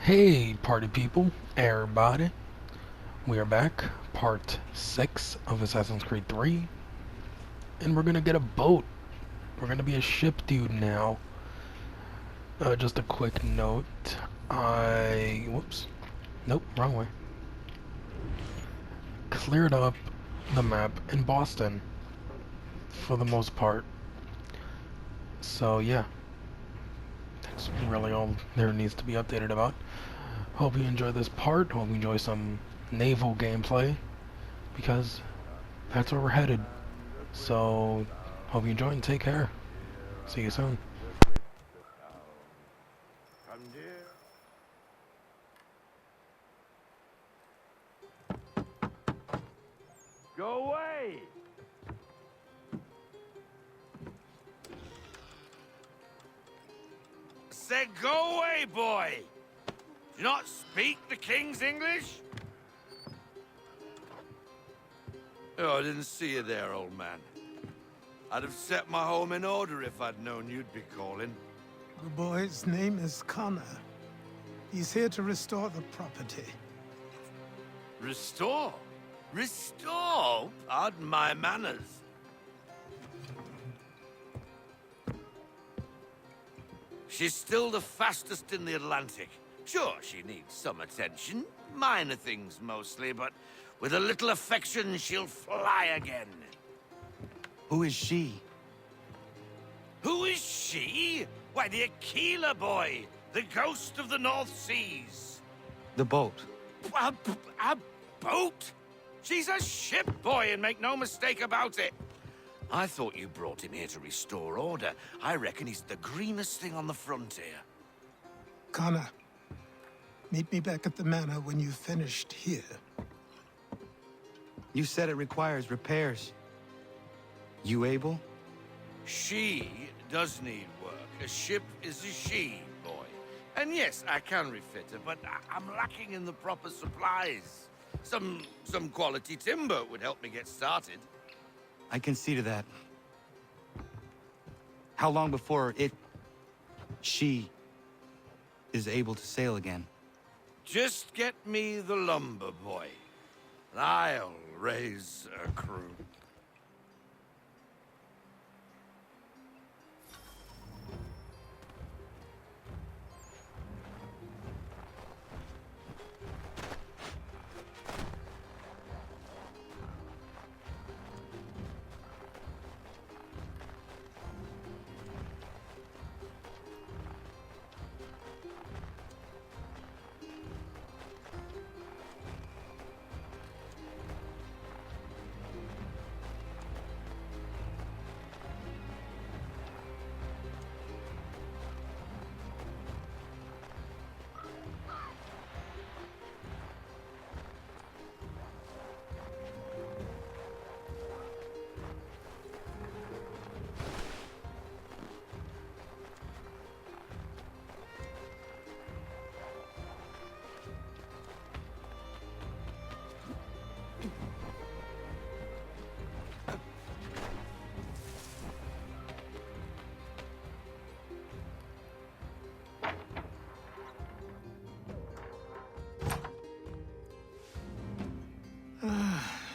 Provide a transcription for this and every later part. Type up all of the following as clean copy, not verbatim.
Hey, party people, everybody. We are back, part 6 of Assassin's Creed 3, and we're gonna get a boat. We're gonna be a ship dude now. Just a quick note. Whoops. Nope, wrong way. Cleared up the map in Boston, for the most part. So, yeah, that's really all there needs to be updated about. Hope you enjoy this part. Hope you enjoy some naval gameplay, because that's where we're headed. So, hope you enjoy and take care. See you soon. Go away! Said go away, boy! Do you not speak the King's English? Oh, I didn't see you there, old man. I'd have set my home in order if I'd known you'd be calling. The boy's name is Connor. He's here to restore the property. Restore? Restore? Pardon my manners. She's still the fastest in the Atlantic. Sure, she needs some attention. Minor things mostly, but with a little affection, she'll fly again. Who is she? Who is she? Why, the Aquila boy, the ghost of the North Seas. The boat. A boat? She's a ship boy, and make no mistake about it. I thought you brought him here to restore order. I reckon he's the greenest thing on the frontier. Connor, meet me back at the manor when you've finished here. You said it requires repairs. You able? She does need work. A ship is a she, boy. And yes, I can refit her, but I'm lacking in the proper supplies. Some quality timber would help me get started. I can see to that. How long before she is able to sail again? Just get me the lumber, boy, and I'll raise a crew.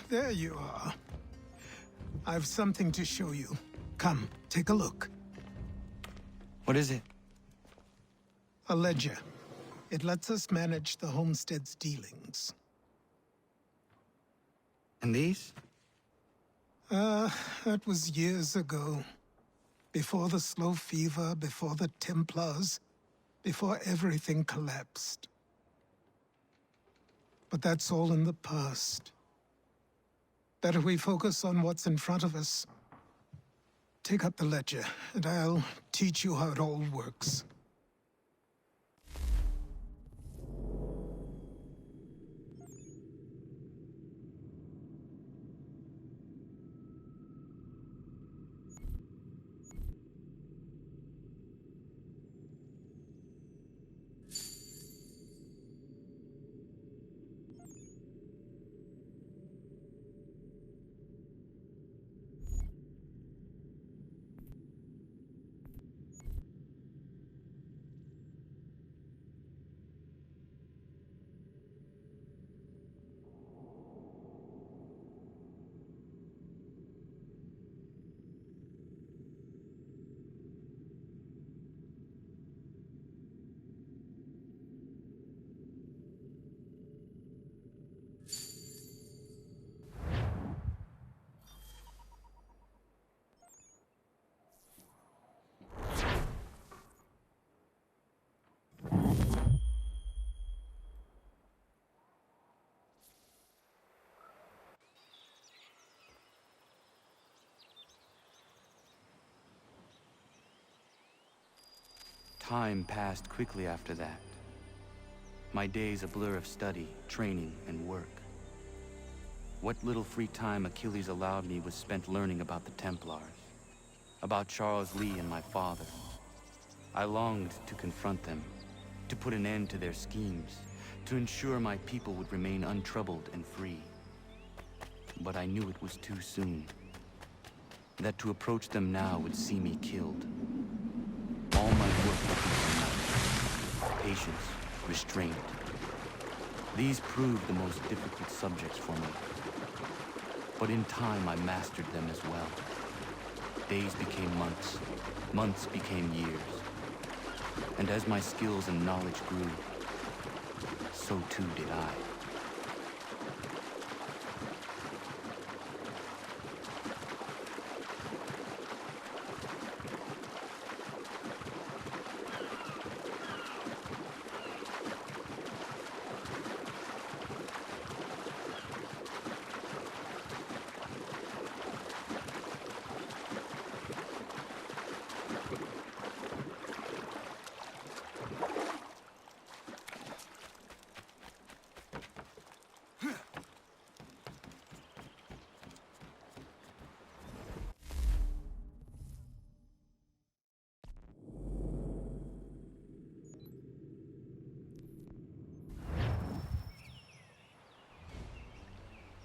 There you are. I've something to show you. Come, take a look. What is it? A ledger. It lets us manage the homestead's dealings. And these? That was years ago. Before the slow fever, before the Templars, before everything collapsed. But that's all in the past. Better we focus on what's in front of us. Take up the ledger, and I'll teach you how it all works. Time passed quickly after that. My days a blur of study, training, and work. What little free time Achilles allowed me was spent learning about the Templars, about Charles Lee and my father. I longed to confront them, to put an end to their schemes, to ensure my people would remain untroubled and free. But I knew it was too soon, that to approach them now would see me killed. All my work would be for nothing. Patience, restraint. These proved the most difficult subjects for me. But in time, I mastered them as well. Days became months, months became years. And as my skills and knowledge grew, so too did I.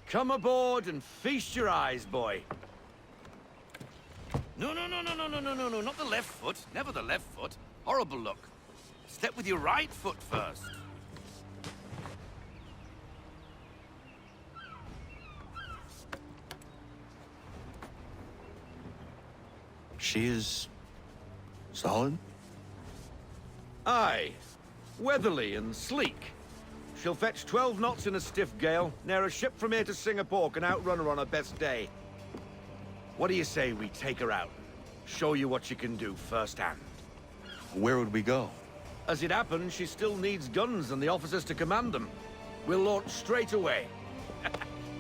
Come aboard and feast your eyes, boy. No, not the left foot. Never the left foot. Horrible look. Step with your right foot first. She is solid? Aye. Weatherly and sleek. She'll fetch 12 knots in a stiff gale. Ne'er a ship from here to Singapore can outrun her on her best day. What do you say we take her out? Show you what she can do firsthand. Where would we go? As it happens, she still needs guns and the officers to command them. We'll launch straight away.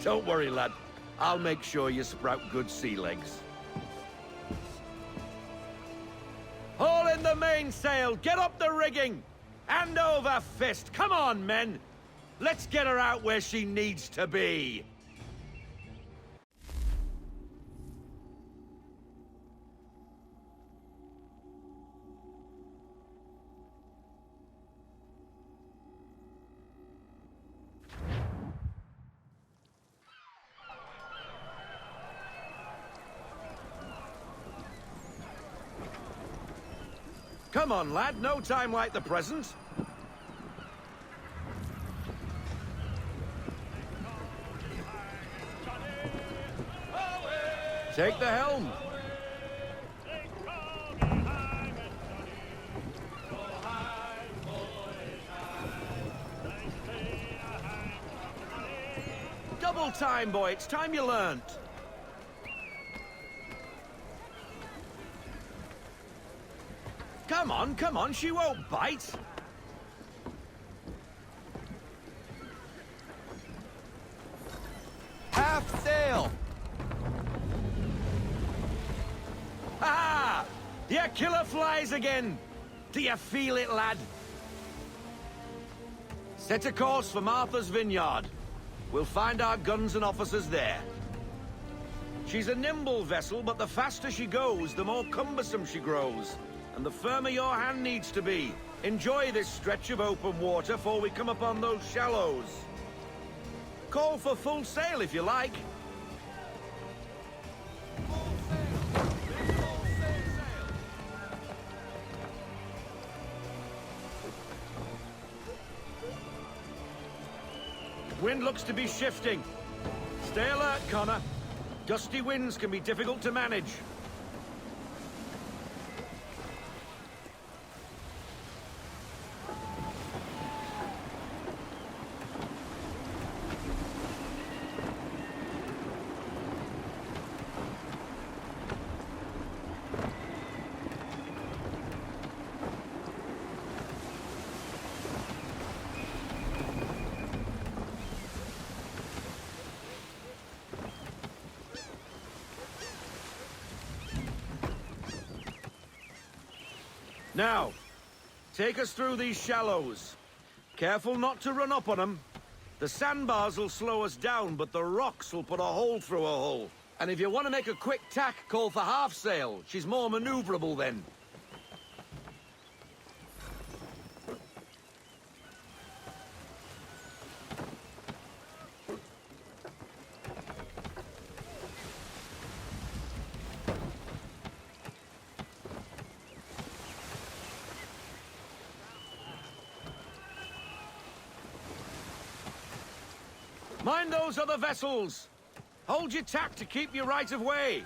Don't worry, lad. I'll make sure you sprout good sea legs. Haul in the mainsail! Get up the rigging! Hand over fist! Come on, men! Let's get her out where she needs to be! Come on, lad. No time like the present. Take the helm. Double time, boy. It's time you learned. Come on, she won't bite. Half sail! Ha! The killer flies again. Do you feel it, lad? Set a course for Martha's Vineyard. We'll find our guns and officers there. She's a nimble vessel, but the faster she goes, the more cumbersome she grows. And the firmer your hand needs to be. Enjoy this stretch of open water before we come upon those shallows. Call for full sail if you like. Wind looks to be shifting. Stay alert, Connor. Gusty winds can be difficult to manage. Now, Take us through these shallows. Careful not to run up on them. The sandbars will slow us down, but the rocks will put a hole through a hole. And if you want to make a quick tack, call for half sail. She's more maneuverable then. Mind those other vessels! Hold your tack to keep your right of way!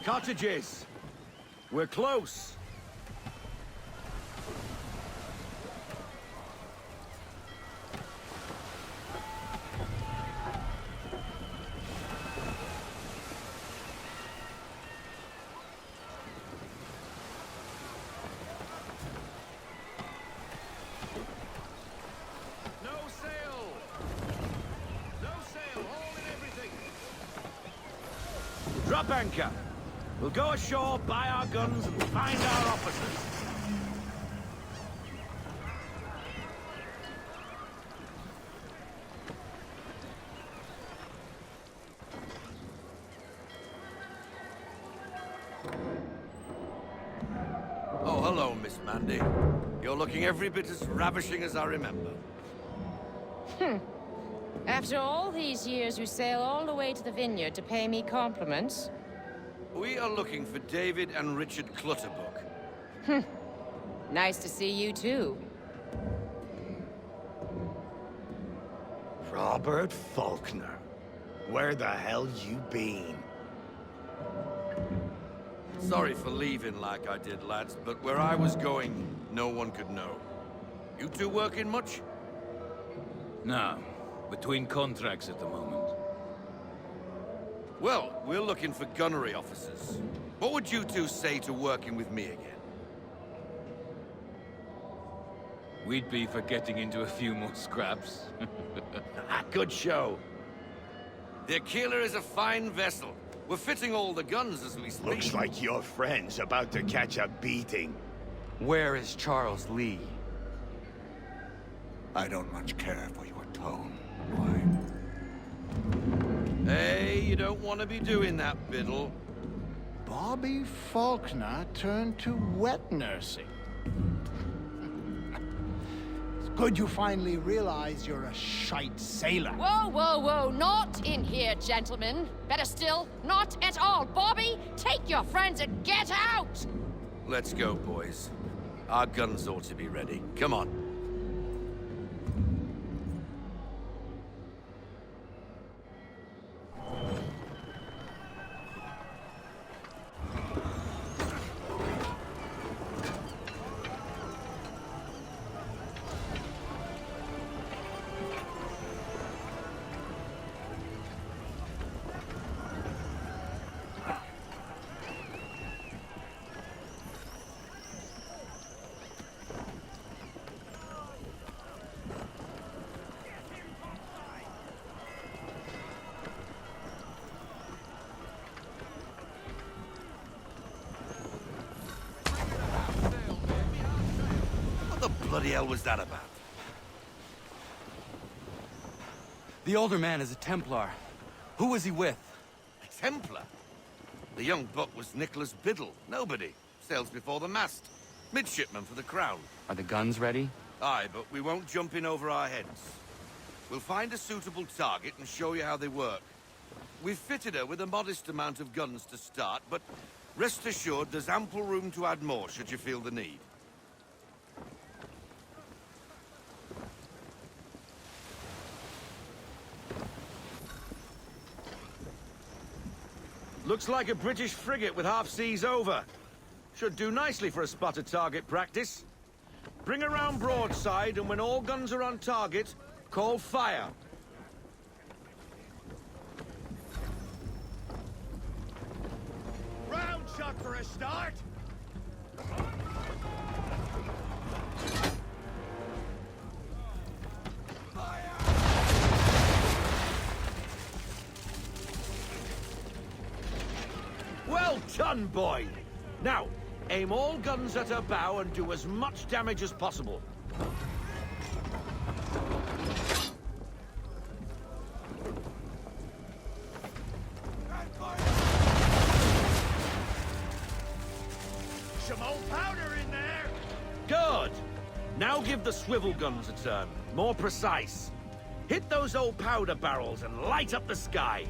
Cottages! We're close! No sail! No sail! Haul in everything! Drop anchor! We'll go ashore, buy our guns, and find our officers. Oh, hello, Miss Mandy. You're looking every bit as ravishing as I remember. After all these years, you sail all the way to the vineyard to pay me compliments? We are looking for David and Richard Clutterbuck. Nice to see you, too. Robert Faulkner. Where the hell you been? Sorry for leaving like I did, lads, but where I was going, no one could know. You two working much? No. Between contracts at the moment. Well, we're looking for gunnery officers. What would you two say to working with me again? We'd be for getting into a few more scraps. Good show. The Aquila is a fine vessel. We're fitting all the guns as we speak. Looks like your friend's about to catch a beating. Where is Charles Lee? I don't much care for your tone, boy. Hey, you don't want to be doing that, Biddle. Bobby Faulkner turned to wet nursing. It's good you finally realize you're a shite sailor. Whoa, whoa, whoa, not in here, gentlemen. Better still, not at all. Bobby, take your friends and get out! Let's go, boys. Our guns ought to be ready. Come on. bloody hell was that about? The older man is a Templar. Who was he with? A Templar? The young buck was Nicholas Biddle. Nobody. Sails before the mast. Midshipman for the Crown. Are the guns ready? Aye, but we won't jump in over our heads. We'll find a suitable target and show you how they work. We've fitted her with a modest amount of guns to start, but rest assured there's ample room to add more should you feel the need. Looks like a British frigate with half seas over. Should do nicely for a spotted target practice. Bring around broadside, and when all guns are on target, call fire. Round shot for a start. Well done, boy! Now, aim all guns at her bow and do as much damage as possible. Some old powder in there! Good! Now give the swivel guns a turn. More precise. Hit those old powder barrels and light up the sky.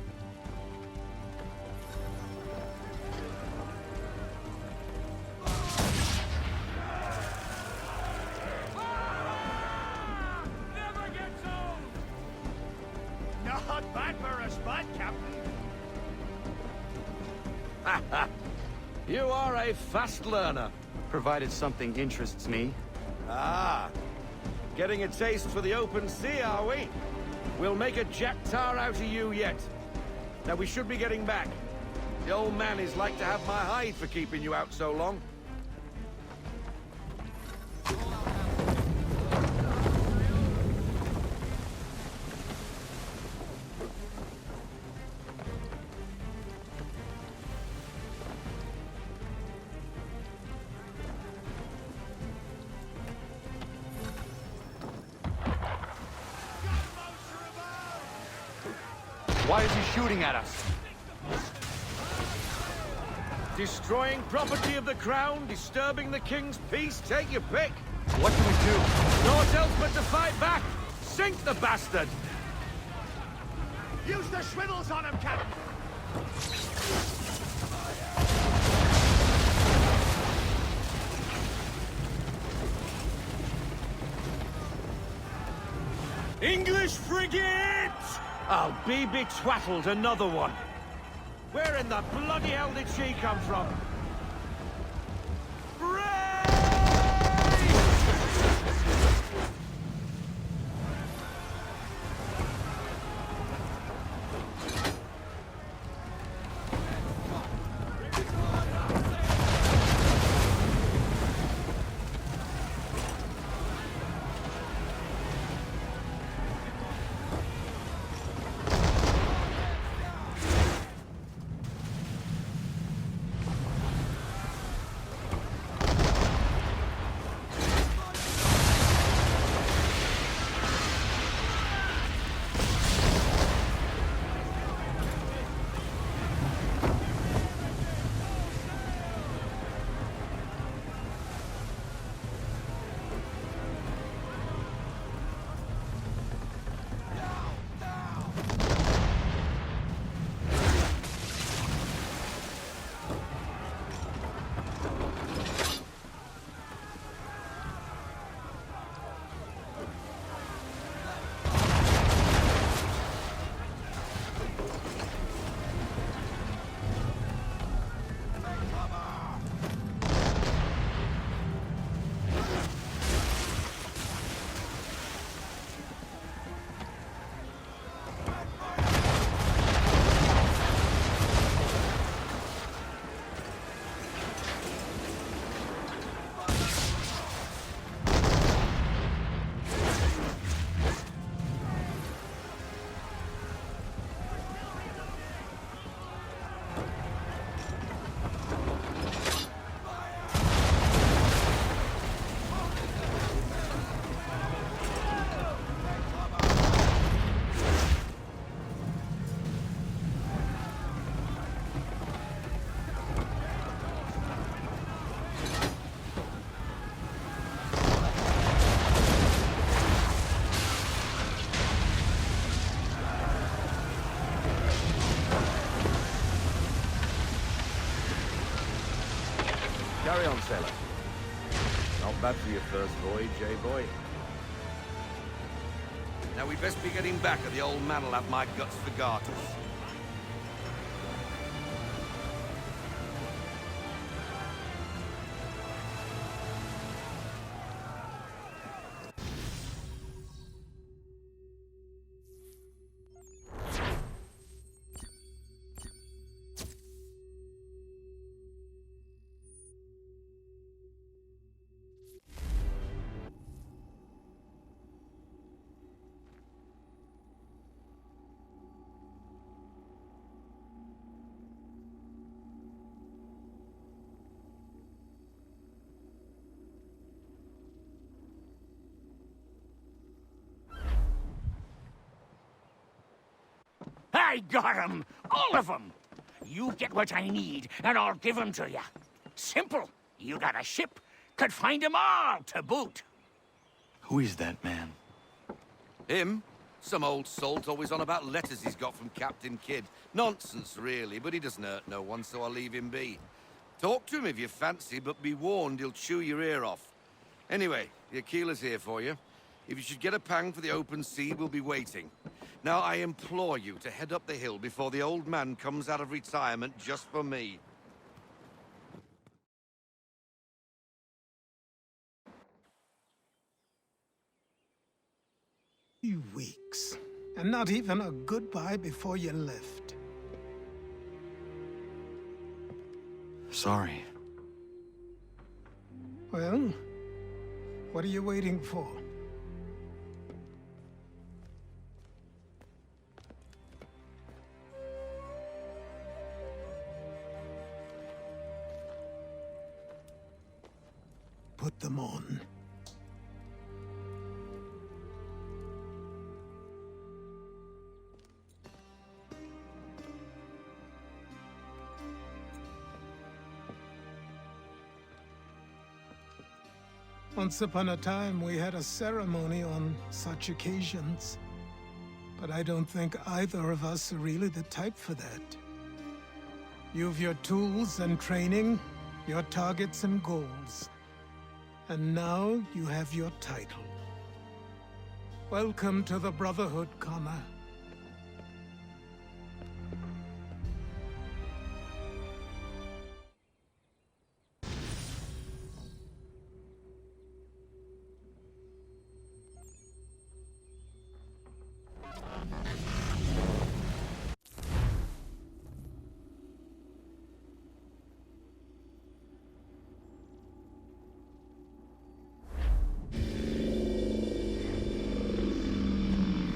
Not bad for a spot, Captain. You are a fast learner. Provided something interests me. Ah, getting a taste for the open sea, are we? We'll make a jack tar out of you yet. Now we should be getting back. The old man is like to have my hide for keeping you out so long. Why is he shooting at us? Destroying property of the crown, disturbing the king's peace, take your pick. What do we do? Naught else but to fight back. Sink the bastard. Use the swivels on him, Captain. English frigate! I'll be betwattled, another one. Where in the bloody hell did she come from? Carry on, sailor. Not bad for your first voyage, eh, boy? Now we best be getting back, or the old man'll have my guts for garters. I got 'em! All of 'em! You get what I need, and I'll give 'em to you. Simple. You got a ship, could find 'em all to boot. Who is that man? Him? Some old salt always on about letters he's got from Captain Kidd. Nonsense, really, but he doesn't hurt no one, so I'll leave him be. Talk to him if you fancy, but be warned he'll chew your ear off. Anyway, the Aquila's here for you. If you should get a pang for the open sea, we'll be waiting. Now, I implore you to head up the hill before the old man comes out of retirement just for me. Few weeks, and not even a goodbye before you left. Sorry. Well, what are you waiting for? Put them on. Once upon a time, we had a ceremony on such occasions. But I don't think either of us are really the type for that. You've your tools and training, your targets and goals. And now you have your title. Welcome to the Brotherhood, Connor.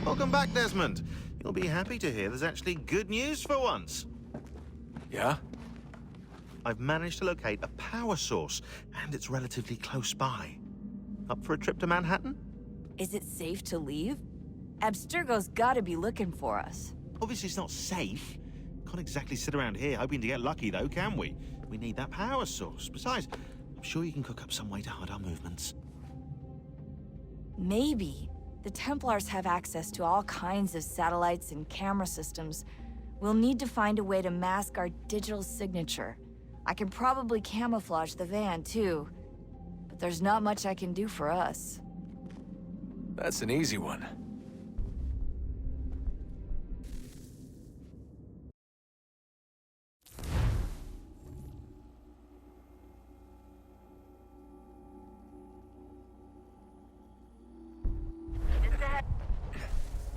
Welcome back, Desmond. You'll be happy to hear there's actually good news for once. Yeah? I've managed to locate a power source, and it's relatively close by. Up for a trip to Manhattan? Is it safe to leave? Abstergo's gotta be looking for us. Obviously, it's not safe. Can't exactly sit around here hoping to get lucky, though, can we? We need that power source. Besides, I'm sure you can cook up some way to hide our movements. Maybe. The Templars have access to all kinds of satellites and camera systems. We'll need to find a way to mask our digital signature. I can probably camouflage the van, too. But there's not much I can do for us. That's an easy one.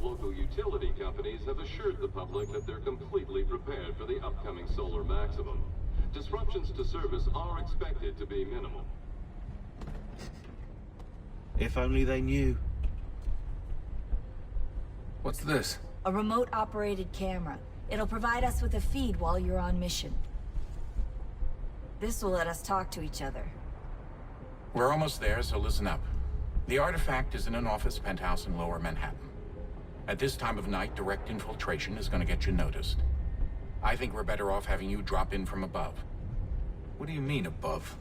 Local utility companies have assured the public that they're completely prepared for the upcoming solar maximum. Disruptions to service are expected to be minimal. If only they knew. What's this? A remote-operated camera. It'll provide us with a feed while you're on mission. This will let us talk to each other. We're almost there, so listen up. The artifact is in an office penthouse in Lower Manhattan. At this time of night, direct infiltration is going to get you noticed. I think we're better off having you drop in from above. What do you mean, above?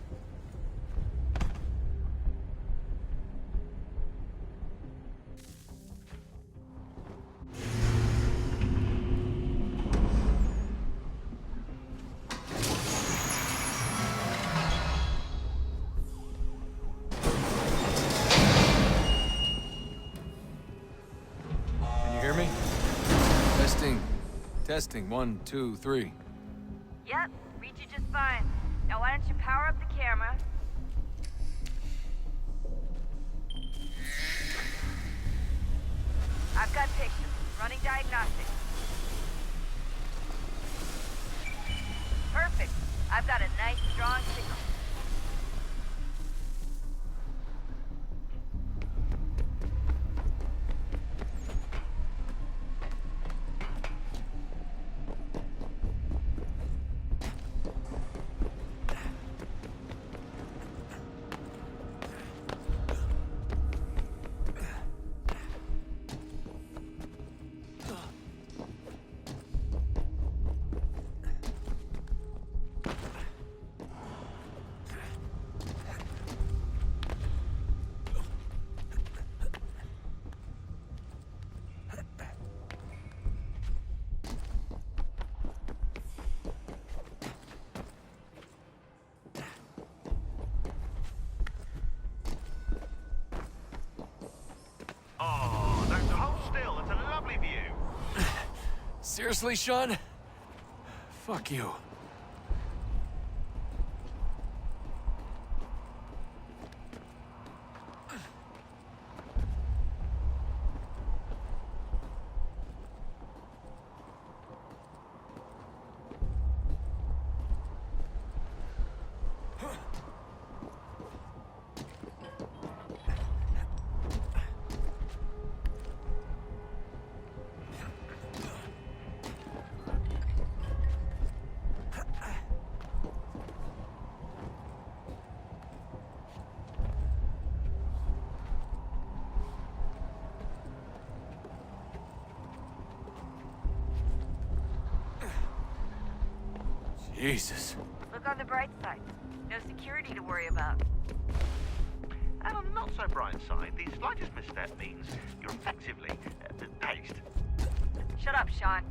Testing, 1, 2, 3. Yep, read you just fine. Now why don't you power up the camera? I've got pictures. Running diagnostics. Perfect. I've got a nice, strong signal. Oh, don't hold still. It's a lovely view. Seriously, Sean? Fuck you. Jesus. Look on the bright side. No security to worry about. And on the not so bright side, the slightest misstep means you're effectively paced. Shut up, Sean.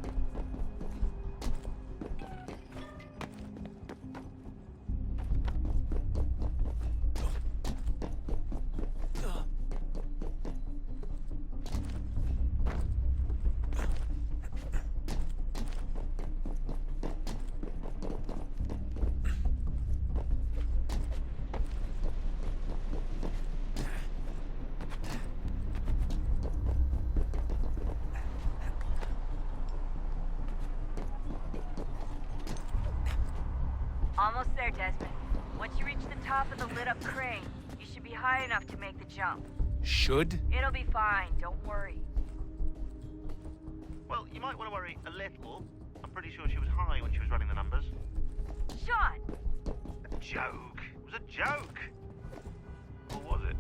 Almost there, Desmond. Once you reach the top of the lit-up crane, you should be high enough to make the jump. Should? It'll be fine, don't worry. Well, you might want to worry a little. I'm pretty sure she was high when she was running the numbers. Sean! A joke. It was a joke. Or was it?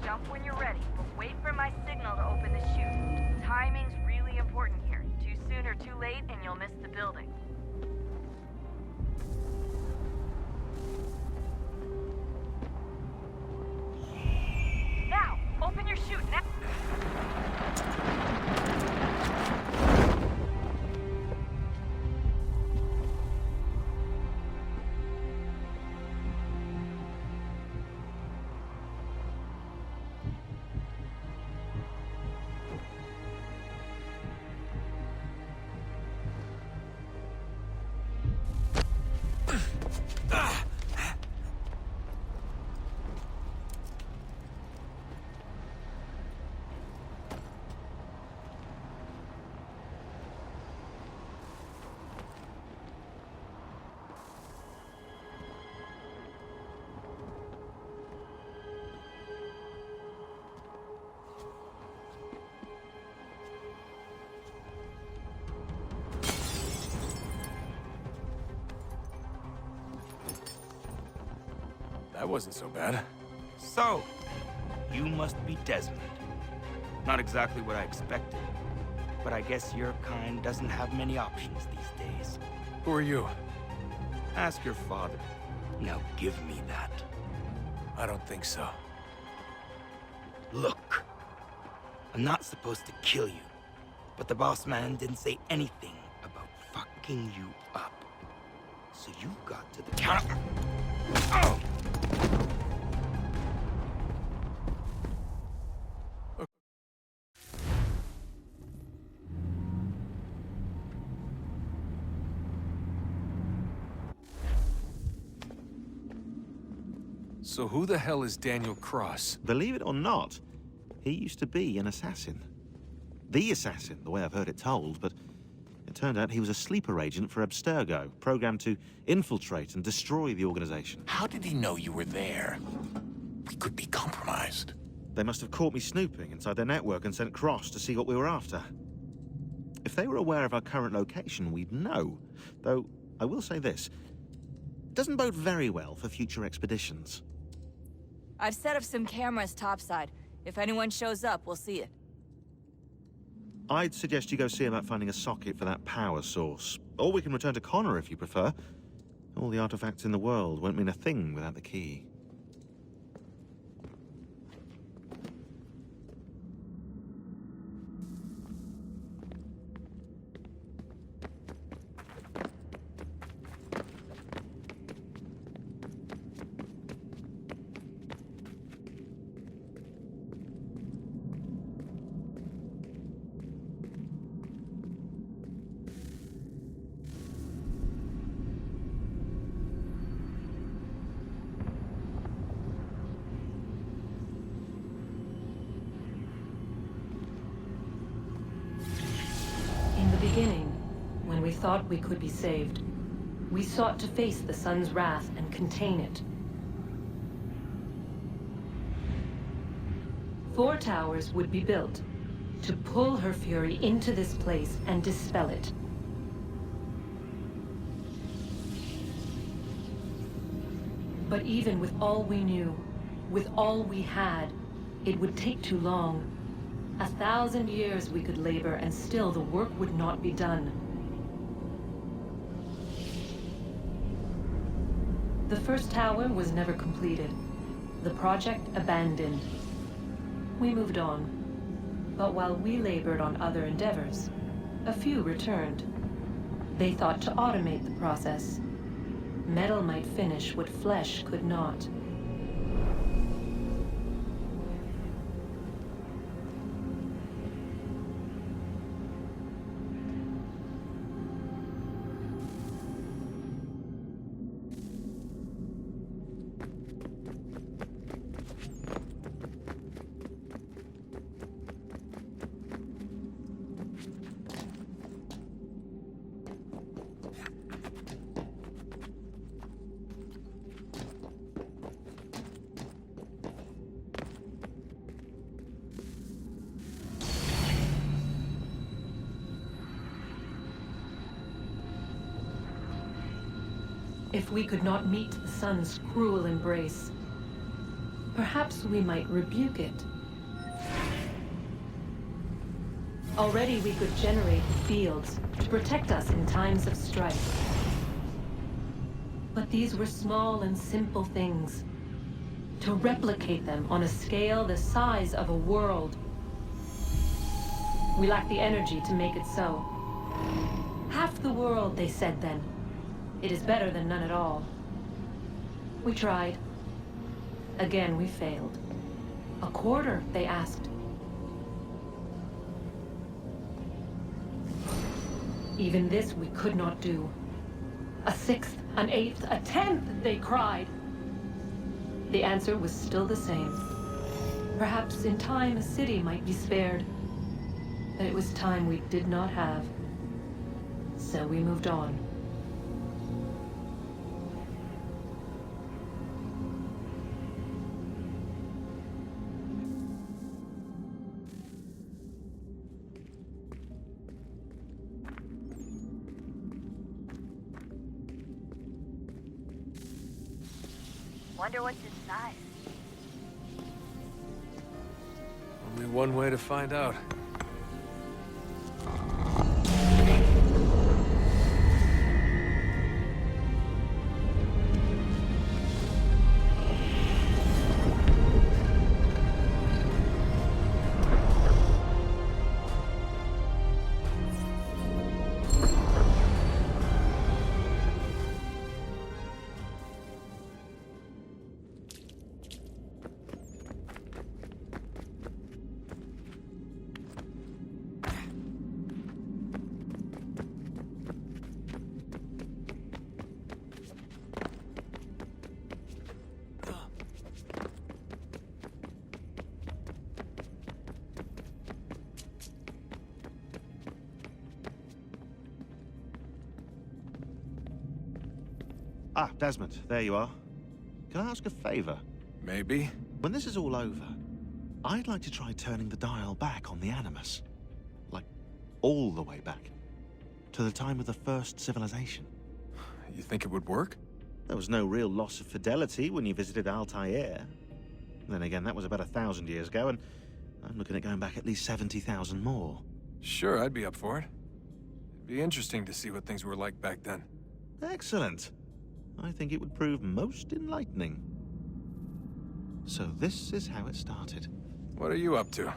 Jump when you're ready, but wait for my signal to open the chute. Timing's really important here. Too soon or too late, and you'll miss the building. Now, open your chute now. That wasn't so bad. So, you must be Desmond. Not exactly what I expected, but I guess your kind doesn't have many options these days. Who are you? Ask your father. Now give me that. I don't think so. Look, I'm not supposed to kill you, but the boss man didn't say anything about fucking you up. So you got to the counter. Oh! So who the hell is Daniel Cross? Believe it or not, he used to be an assassin. The assassin, the way I've heard it told, but it turned out he was a sleeper agent for Abstergo, programmed to infiltrate and destroy the organization. How did he know you were there? We could be compromised. They must have caught me snooping inside their network and sent Cross to see what we were after. If they were aware of our current location, we'd know. Though, I will say this, it doesn't bode very well for future expeditions. I've set up some cameras topside. If anyone shows up, we'll see it. I'd suggest you go see about finding a socket for that power source. Or we can return to Connor if you prefer. All the artifacts in the world won't mean a thing without the key. In the beginning, when we thought we could be saved, we sought to face the sun's wrath and contain it. 4 towers would be built to pull her fury into this place and dispel it. But even with all we knew, with all we had, it would take too long. 1,000 years we could labor, and still the work would not be done. The first tower was never completed. The project abandoned. We moved on. But while we labored on other endeavors, a few returned. They thought to automate the process. Metal might finish what flesh could not. If we could not meet the sun's cruel embrace, perhaps we might rebuke it. Already we could generate fields to protect us in times of strife. But these were small and simple things. To replicate them on a scale the size of a world, we lack the energy to make it so. Half the world, they said then. It is better than none at all. We tried. Again, we failed. A quarter, they asked. Even this we could not do. A 1/6, an 1/8, a 1/10, they cried. The answer was still the same. Perhaps in time a city might be spared. But it was time we did not have. So we moved on. Wonder what's inside. Only one way to find out. Ah, Desmond, there you are. Can I ask a favor? Maybe. When this is all over, I'd like to try turning the dial back on the Animus. Like, all the way back. To the time of the first civilization. You think it would work? There was no real loss of fidelity when you visited Altair. Then again, that was about 1,000 years ago, and I'm looking at going back at least 70,000 more. Sure, I'd be up for it. It'd be interesting to see what things were like back then. Excellent. I think it would prove most enlightening. So this is how it started. What are you up to?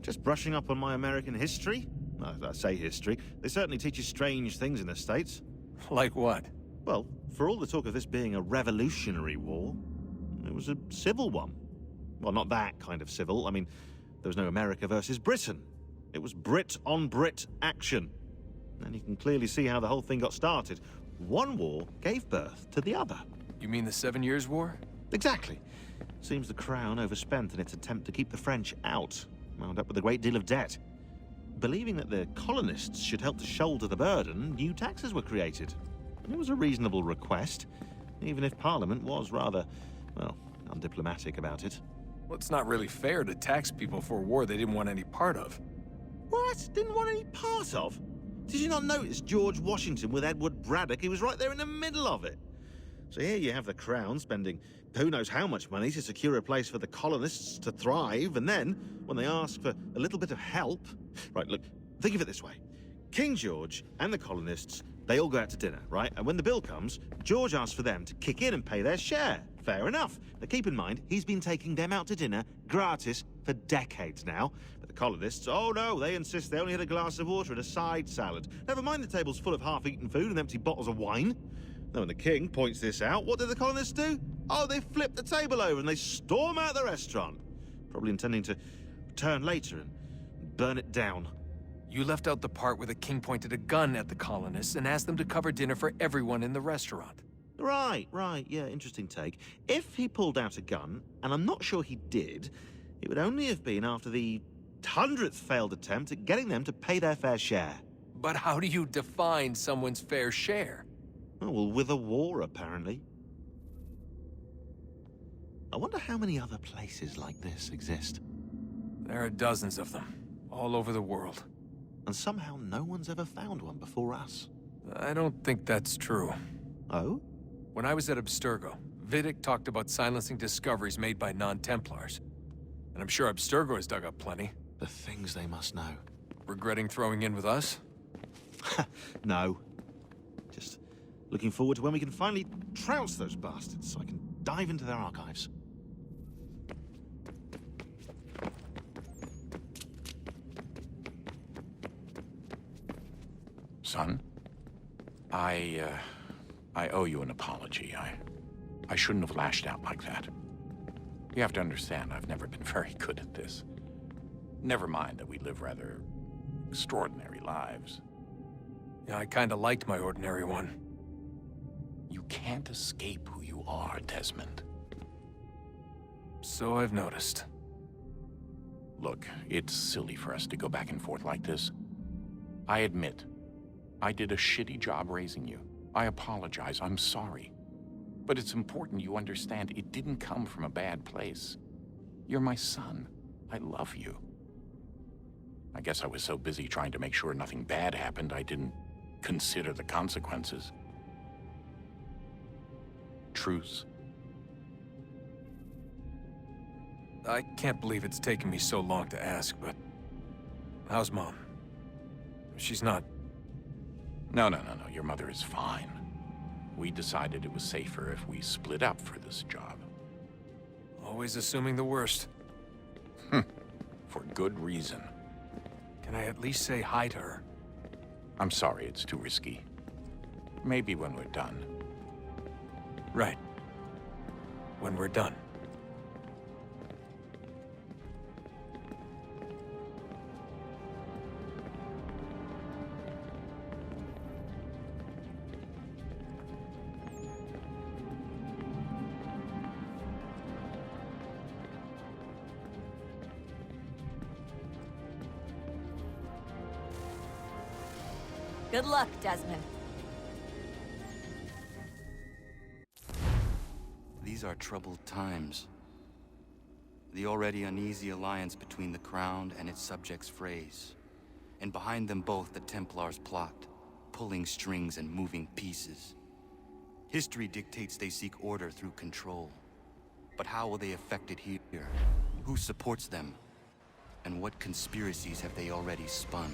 Just brushing up on my American history. I say history. They certainly teach you strange things in the States. Like what? Well, for all the talk of this being a revolutionary war, it was a civil one. Well, not that kind of civil. I mean, there was no America versus Britain. It was Brit on Brit action. And you can clearly see how the whole thing got started. One war gave birth to the other. You mean the 7 Years' War? Exactly. Seems the Crown overspent in its attempt to keep the French out, wound up with a great deal of debt. Believing that the colonists should help to shoulder the burden, new taxes were created. It was a reasonable request, even if Parliament was rather, well, undiplomatic about it. Well, it's not really fair to tax people for a war they didn't want any part of. What? Didn't want any part of? Did you not notice George Washington with Edward Braddock? He was right there in the middle of it. So here you have the Crown spending who knows how much money to secure a place for the colonists to thrive, and then, when they ask for a little bit of help... Right, look, think of it this way. King George and the colonists, they all go out to dinner, right? And when the bill comes, George asks for them to kick in and pay their share. Fair enough. But keep in mind, he's been taking them out to dinner gratis for decades now. But the colonists, oh no, they insist they only had a glass of water and a side salad. Never mind the table's full of half-eaten food and empty bottles of wine. Now, when the king points this out, what do the colonists do? Oh, they flip the table over and they storm out the restaurant. Probably intending to return later and burn it down. You left out the part where the king pointed a gun at the colonists and asked them to cover dinner for everyone in the restaurant. Right, yeah, interesting take. If he pulled out a gun, and I'm not sure he did, it would only have been after the 100th failed attempt at getting them to pay their fair share. But how do you define someone's fair share? Oh, well, with a war, apparently. I wonder how many other places like this exist. There are dozens of them, all over the world. And somehow no one's ever found one before us. I don't think that's true. Oh? When I was at Abstergo, Vidic talked about silencing discoveries made by non-Templars. And I'm sure Abstergo has dug up plenty. The things they must know. Regretting throwing in with us? No. Just looking forward to when we can finally trounce those bastards so I can dive into their archives. Son, I owe you an apology. I shouldn't have lashed out like that. You have to understand, I've never been very good at this. Never mind that we live rather extraordinary lives. Yeah, I kinda liked my ordinary one. You can't escape who you are, Desmond. So I've noticed. Look, it's silly for us to go back and forth like this. I admit, I did a shitty job raising you. I apologize, I'm sorry. But it's important you understand it didn't come from a bad place. You're my son. I love you. I guess I was so busy trying to make sure nothing bad happened, I didn't consider the consequences. Truce? I can't believe it's taken me so long to ask, but... how's Mom? She's not... No. Your mother is fine. We decided it was safer if we split up for this job. Always assuming the worst. For good reason. Can I at least say hi to her? I'm sorry, it's too risky. Maybe when we're done. Right. When we're done. Good luck, Desmond. These are troubled times. The already uneasy alliance between the Crown and its subjects frays. And behind them both the Templars plot, pulling strings and moving pieces. History dictates they seek order through control. But how will they affect it here? Who supports them? And what conspiracies have they already spun?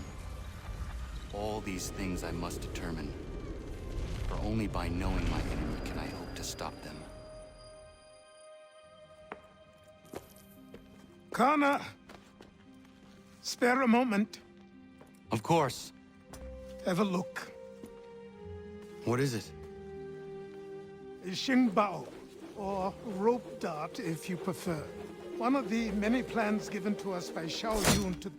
All these things I must determine. For only by knowing my enemy can I hope to stop them. Connor! Spare a moment. Of course. Have a look. What is it? Xingbao, or rope dart if you prefer. One of the many plans given to us by Xiao Yun to...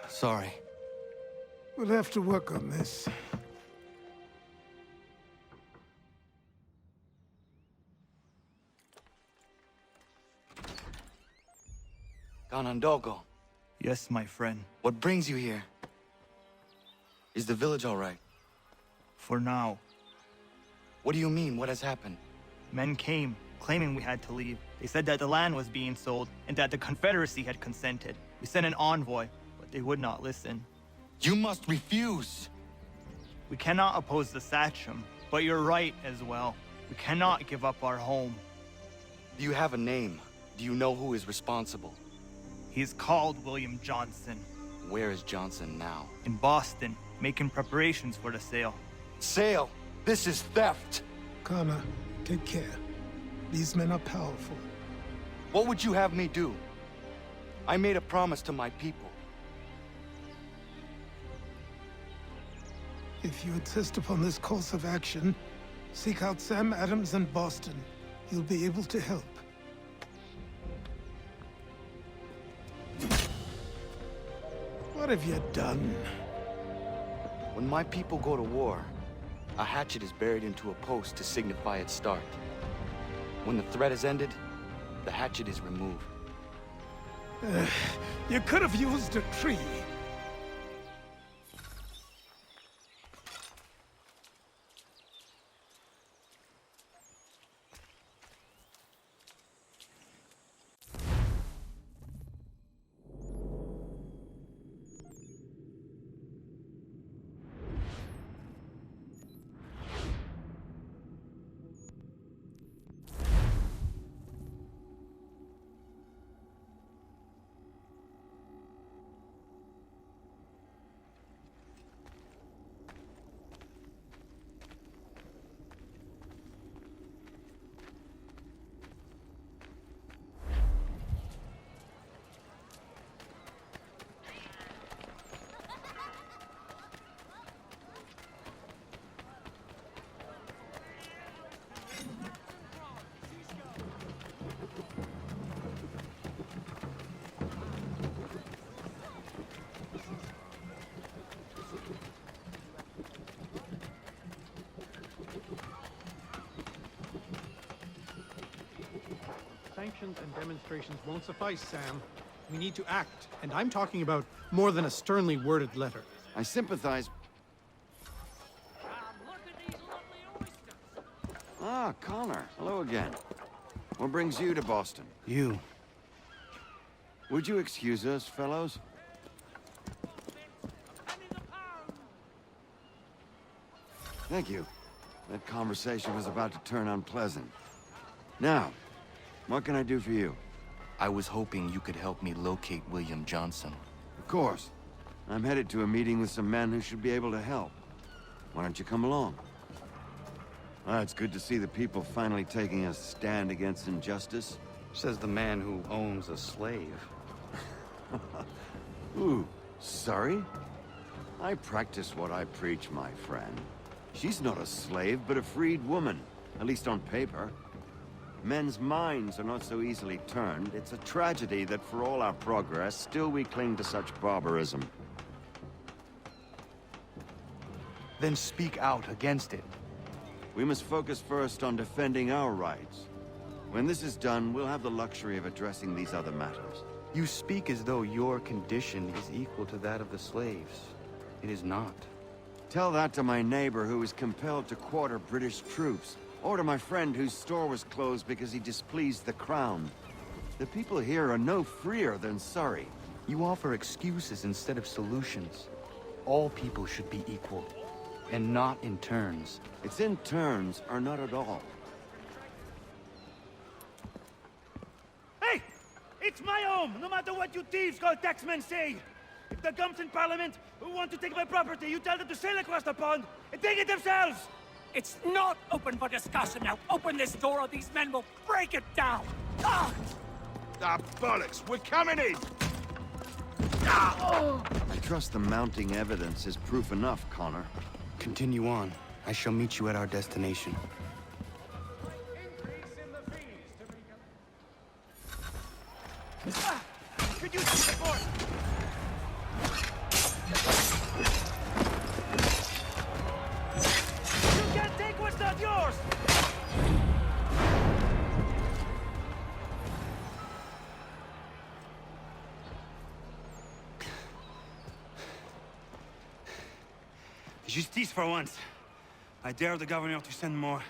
Sorry. We'll have to work on this. Ganondogo. Yes, my friend. What brings you here? Is the village all right? For now. What do you mean? What has happened? Men came, claiming we had to leave. They said that the land was being sold, and that the Confederacy had consented. We sent an envoy, but they would not listen. You must refuse! We cannot oppose the Sachem, but you're right as well. We cannot give up our home. Do you have a name? Do you know who is responsible? He's called William Johnson. Where is Johnson now? In Boston, making preparations for the sale. Sale? This is theft! Connor, take care. These men are powerful. What would you have me do? I made a promise to my people. If you insist upon this course of action, seek out Sam Adams in Boston. He'll be able to help. What have you done? When my people go to war, a hatchet is buried into a post to signify its start. When the threat is ended, the hatchet is removed. You could have used a tree. Sanctions and demonstrations won't suffice, Sam. We need to act, and I'm talking about more than a sternly worded letter. I sympathize. Ah, Connor. Hello again. What brings you to Boston? You. Would you excuse us, fellows? Thank you. That conversation was about to turn unpleasant. Now, what can I do for you? I was hoping you could help me locate William Johnson. Of course. I'm headed to a meeting with some men who should be able to help. Why don't you come along? It's good to see the people finally taking a stand against injustice. Says the man who owns a slave. Ooh, sorry? I practice what I preach, my friend. She's not a slave, but a freed woman, at least on paper. Men's minds are not so easily turned. It's a tragedy that for all our progress, still we cling to such barbarism. Then speak out against it. We must focus first on defending our rights. When this is done, we'll have the luxury of addressing these other matters. You speak as though your condition is equal to that of the slaves. It is not. Tell that to my neighbor who is compelled to quarter British troops. Or to my friend whose store was closed because he displeased the crown. The people here are no freer than Surrey. You offer excuses instead of solutions. All people should be equal, and not in turns. It's in turns, or not at all. Hey! It's my home, no matter what you thieves called taxmen say! If the gumps in Parliament who want to take my property, you tell them to sail across the pond and take it themselves! It's not open for discussion now. Open this door or these men will break it down. Ah! Ah, bollocks! We're coming in! Ah! I trust the mounting evidence is proof enough, Connor. Continue on. I shall meet you at our destination. Could you support? You can't take what's not yours! Justice for once. I dare the governor to send more.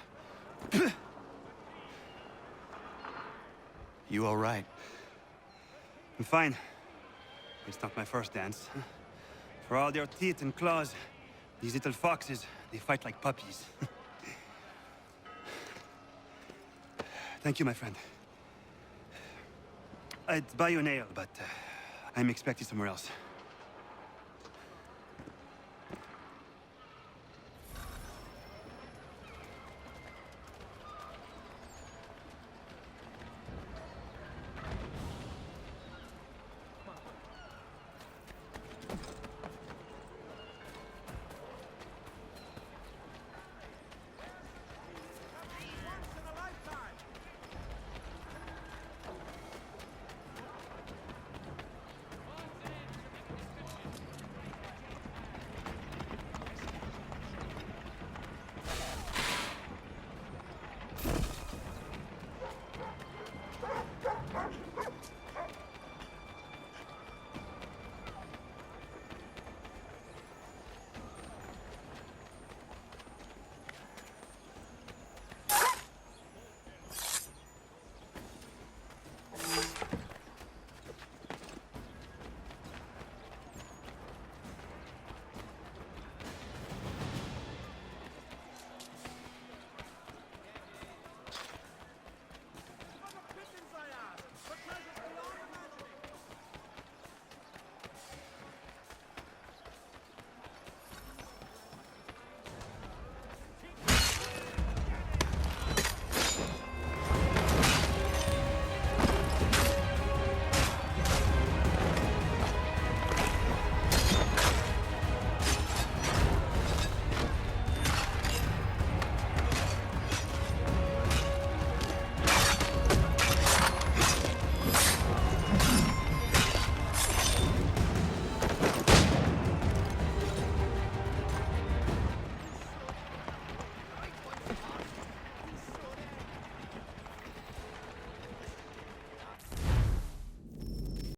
You all right? I'm fine. It's not my first dance. For all their teeth and claws, these little foxes, they fight like puppies. Thank you, my friend. I'd buy you an ale, but I'm expected somewhere else.